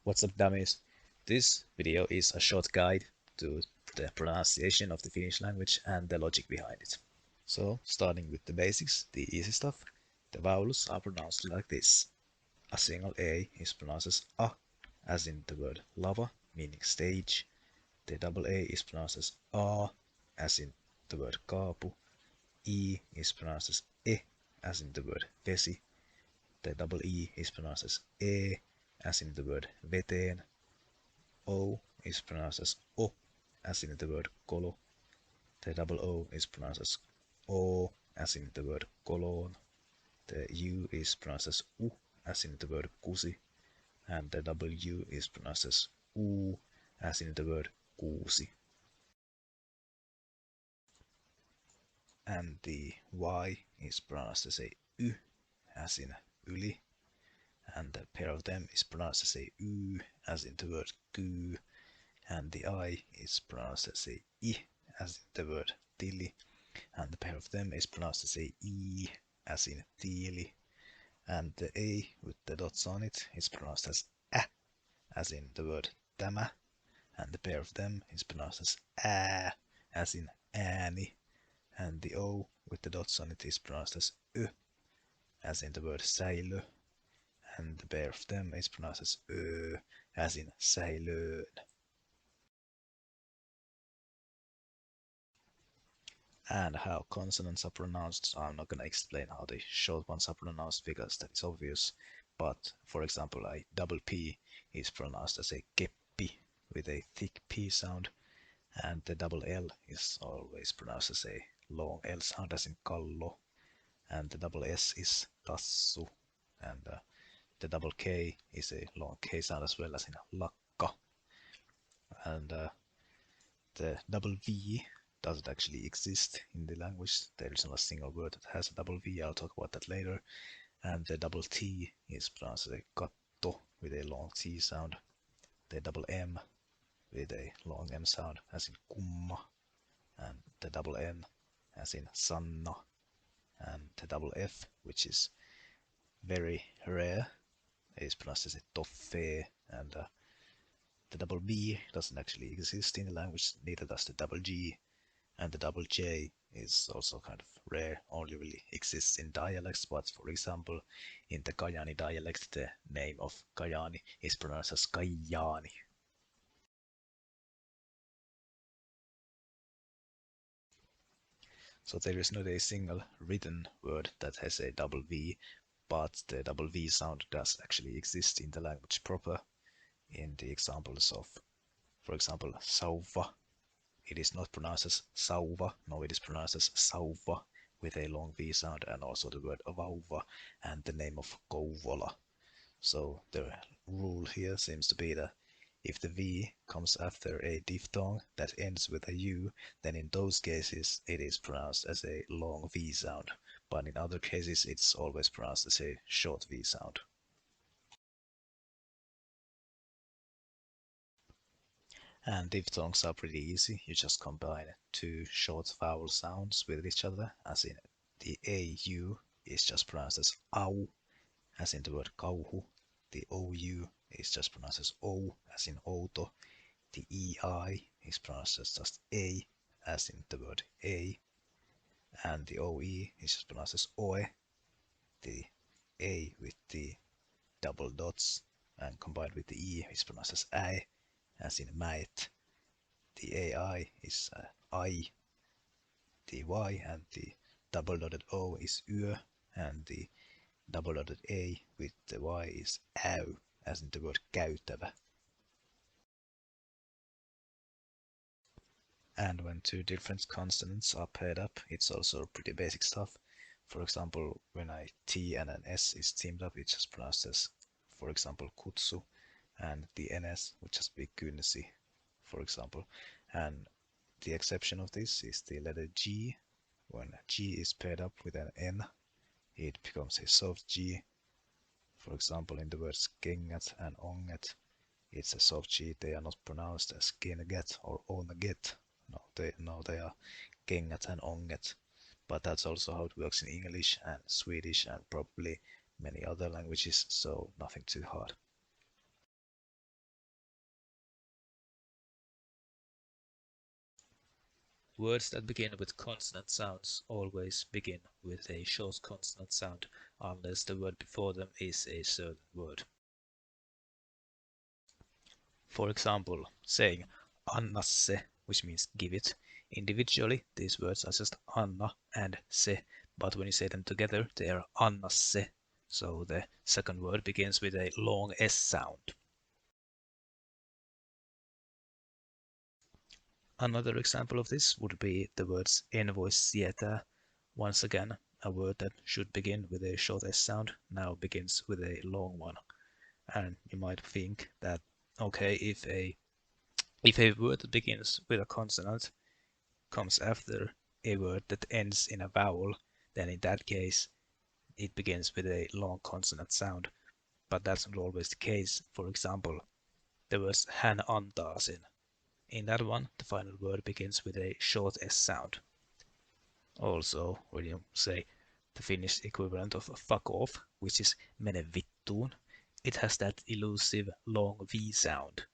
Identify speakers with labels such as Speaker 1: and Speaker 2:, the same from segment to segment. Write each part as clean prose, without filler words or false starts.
Speaker 1: What's up, dummies? This video is a short guide to the pronunciation of the Finnish language and the logic behind it. So, starting with the basics, the easy stuff, the vowels are pronounced like this. A single A is pronounced as A, as in the word lava, meaning stage. The double A is pronounced as A, as in the word kaapu. E is pronounced as E, as in the word vesi. The double E is pronounced as E, as in the word veteen. O is pronounced as O, as in the word kolo. The double O is pronounced as O, as in the word kolon. The U is pronounced as U, as in the word kusi. And the double U is pronounced as U, as in the word kuusi. And the Y is pronounced as a Y, as in yli. And the pair of them is pronounced as a Y, as in the word kyy. And the I is pronounced as a I, as in the word tili. And the pair of them is pronounced as a I, as in tiili. And the A with the dots on it is pronounced as A, as in the word tämä. And the pair of them is pronounced as Ä, as in ääni. And the O with the dots on it is pronounced as Ö, as in the word säilö. And the pair of them is pronounced as Ö, as in säilöön. And how consonants are pronounced. I'm not going to explain how the short ones are pronounced because that is obvious. But for example, a double P is pronounced as a keppi with a thick P sound, and the double L is always pronounced as a long L sound, as in kallo, and the double S is tassu, and the double K is a long K sound as well, as in lakka, and the double V doesn't actually exist in the language. There isn't a single word that has a double V. I'll talk about that later. And the double T is pronounced as a katto with a long T sound. The double M with a long M sound, as in kumma. And the double N as in sanna. And the double F, which is very rare, is pronounced as a toffe. And the double B doesn't actually exist in the language, neither does the double G. And the double J is also kind of rare, only really exists in dialects, but for example, in the Kajaani dialect, the name of Kajaani is pronounced as Kajaani. So there is not a single written word that has a double V, but the double V sound does actually exist in the language proper. In the examples of, for example, sauva, it is not pronounced as sauva, no, it is pronounced as sauva with a long V sound, and also the word vauva and the name of Kouvola. So the rule here seems to be that if the V comes after a diphthong that ends with a U, then in those cases it is pronounced as a long V sound, but in other cases it's always pronounced as a short V sound. And diphthongs are pretty easy. You just combine two short vowel sounds with each other, as in the AU is just pronounced as au, as in the word kauhu. The OU is just pronounced as O, as in outo. The EI is pronounced as just A, as in the word A. And the OE is just pronounced as OE. The A with the double dots and combined with the E is pronounced as I, as in mäet. The AI is I, the Y, and the double dotted O is yö, and the double dotted A with the Y is äy, as in the word käytävä. And when two different consonants are paired up, it's also pretty basic stuff. For example, when a T and an S is teamed up, it's just pronounced as, for example, kutsu, and the NS would just be kynsi, for example. And the exception of this is the letter G. When G is paired up with an N, it becomes a soft G. For example, in the words kengät and onget, it's a soft G. They are not pronounced as kengät or onget. No, they are kengät and onget. But that's also how it works in English and Swedish and probably many other languages, so nothing too hard. Words that begin with consonant sounds always begin with a short consonant sound unless the word before them is a certain word. For example, saying anna se, which means give it. Individually, these words are just anna and se, but when you say them together, they are anna se. So the second word begins with a long S sound. Another example of this would be the words en voi sietää. Once again, a word that should begin with a short S sound now begins with a long one. And you might think that, okay, if a word that begins with a consonant comes after a word that ends in a vowel, then in that case it begins with a long consonant sound. But that's not always the case. For example, the words hän antaa sen. In that one, the final word begins with a short S sound. Also, when you say the Finnish equivalent of fuck off, which is mene vittuun, it has that elusive long V sound.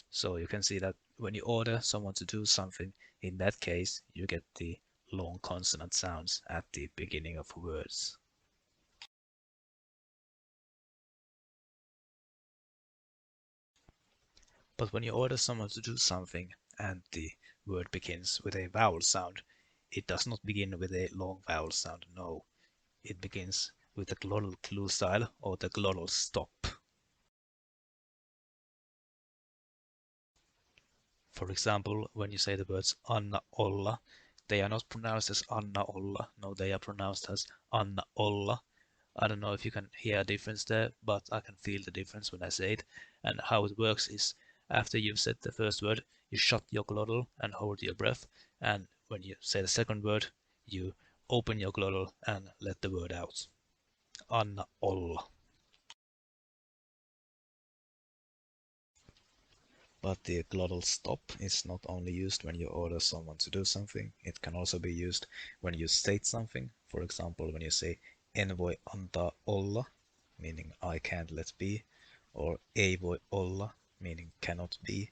Speaker 1: So you can see that when you order someone to do something, in that case, you get the long consonant sounds at the beginning of words. But when you order someone to do something and the word begins with a vowel sound, it does not begin with a long vowel sound, no. It begins with the glottal clusile or the glottal stop. For example, when you say the words Anna olla, they are not pronounced as Anna olla, no, they are pronounced as Anna olla. I don't know if you can hear a difference there, but I can feel the difference when I say it. And how it works is after you've said the first word, you shut your glottal and hold your breath. And when you say the second word, you open your glottal and let the word out. Anna olla. But the glottal stop is not only used when you order someone to do something, it can also be used when you state something. For example, when you say en voi antaa olla, meaning I can't let be, or ei voi olla, meaning cannot be.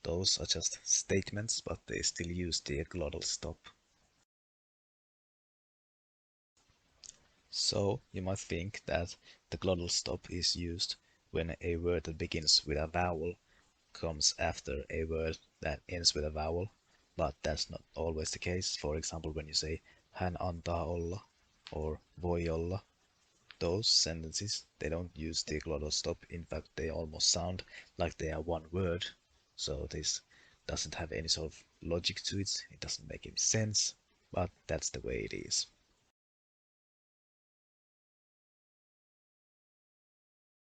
Speaker 1: Those are just statements, but they still use the glottal stop. So you might think that the glottal stop is used when a word that begins with a vowel comes after a word that ends with a vowel, but that's not always the case. For example, when you say hän antaa olla or voi olla, those sentences, they don't use the glottal stop. In fact, they almost sound like they are one word. So this doesn't have any sort of logic to it. It doesn't make any sense, but that's the way it is.